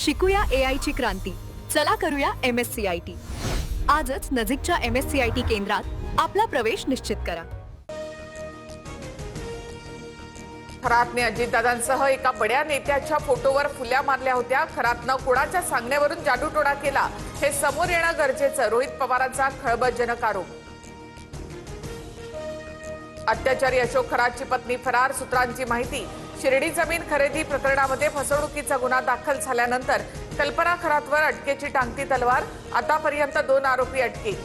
शिकूया AI ची क्रांती. चला करूया MSCIT. आजच नजीकच्या MSCIT केंद्रात आपला प्रवेश निश्चित करा. खरातने अजितदादांसह एका बड्या नेत्याच्या फोटोवर फुल्या मारल्या होत्या. खरातनं कोणाच्या सांगण्यावरून जादूटोणा केला हे समोर येणं गरजेचं. रोहित पवारांचा खळबळजनक आरोप. अत्याचारी अशोक खरातची पत्नी फरार. सूत्रांची माहिती. शिर्डी जमीन खरेदी प्रकरणामध्ये फसवणुकीचा गुन्हा दाखल झाल्यानंतर कल्पना खरातवर अटकेची टांगती तलवार. आतापर्यंत 2 आरोपी अटकेत.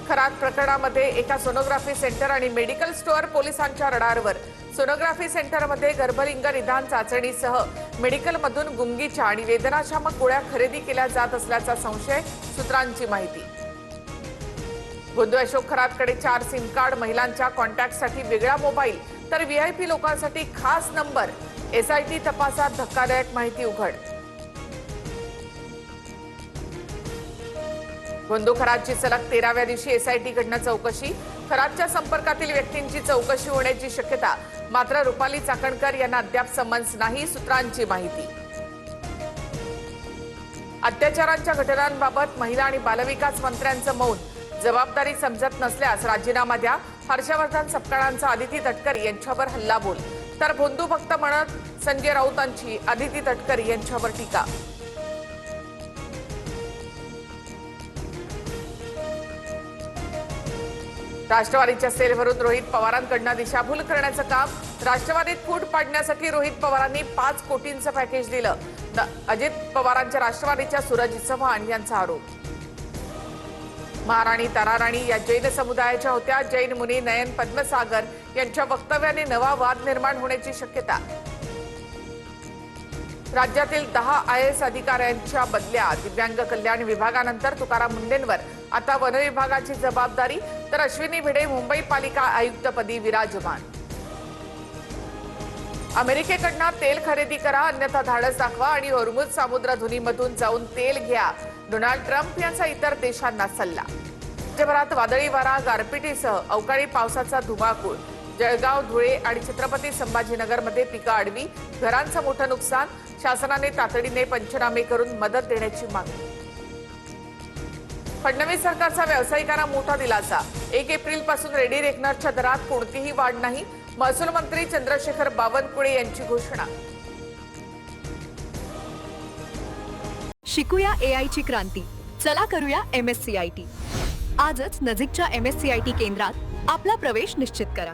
खरात प्रकरणामध्ये एका सोनोग्राफी सेंटर आणि मेडिकल स्टोअर पोलिसांच्या रडारवर. सोनोग्राफी सेंटरमध्ये गर्भलिंग निदान चाचणीसह मेडिकलमधून गुंगीच्या आणि वेदनाशामक गोळ्या खरेदी केल्या जात असल्याचा संशय. सूत्रांची माहिती. बुद्धू अशोक खरातकडे 4 सिम कार्ड. महिलांच्या कॉन्टॅक्टसाठी वेगळा मोबाईल तर VIP लोकांसाठी खास नंबर. SIT तपासात धक्कादायक माहिती उघड. बंधू खरातची सलग 13व्या दिवशी SIT कडनं चौकशी. खरातच्या संपर्कातील व्यक्तींची चौकशी होण्याची शक्यता. मात्र रुपाली चाकणकर यांना अद्याप समन्स नाही. सूत्रांची माहिती. अत्याचारांच्या घटनांबाबत महिला आणि बालविकास मंत्र्यांचं मौन. जबाबदारी समजत नसल्यास राजीनामा द्या. हर्षवर्धन सपकाळांचा आदिती तटकरे यांच्यावर हल्लाबोल. तर भोंदू भक्त म्हणत संजय राऊतांची आदिती तटकरे यांच्यावर टीका. राष्ट्रवादीच्या सेलवरून रोहित पवारांकडनं दिशाभूल करण्याचं काम. राष्ट्रवादीत फूट पाडण्यासाठी रोहित पवारांनी 5 कोटींचं पॅकेज दिलं. अजित पवारांच्या राष्ट्रवादीच्या सूरज चव्हाण यांचा आरोप. महाराणी ताराराणी या जैन समुदायाच्या होत्या. जैन मुनी नयन पद्मसागर यांच्या वक्तव्याने नवा वाद निर्माण होण्याची शक्यता. राज्यातील 10 IAS अधिकाऱ्यांच्या बदल्या. दिव्यांग कल्याण विभागानंतर तुकाराम मुंडेंवर आता वन विभागाची जबाबदारी. तर अश्विनी भिडे मुंबई पालिका आयुक्तपदी विराजमान. अमेरिकेकडनं तेल खरेदी करा अन्यथा धाडस दाखवा आणि होर्मुझ सामुद्रधुनीमधून जाऊन तेल घ्या. डोनाल्ड ट्रम्प यांचा इतर देशांना सल्ला. राज्यभरात वादळी वारा गारपिटीसह अवकाळी पावसाचा धुमाकूळ. जळगाव, धुळे आणि छत्रपती संभाजीनगरमध्ये पिकं आडवी. घरांचं मोठं नुकसान. शासनाने तातडीने पंचनामे करून मदत देण्याची मागणी. फडणवीस सरकारचा व्यावसायिकांना मोठा दिलासा. 1 एप्रिलपासून रेडी रेकनरच्या दरात कोणतीही वाढ नाही. महसूल मंत्री चंद्रशेखर बावनकुळे यांची घोषणा. शिकूया AI ची क्रांती. चला करूया MSCIT. आजच नजीकच्या MSCIT केंद्रात आपला प्रवेश निश्चित करा.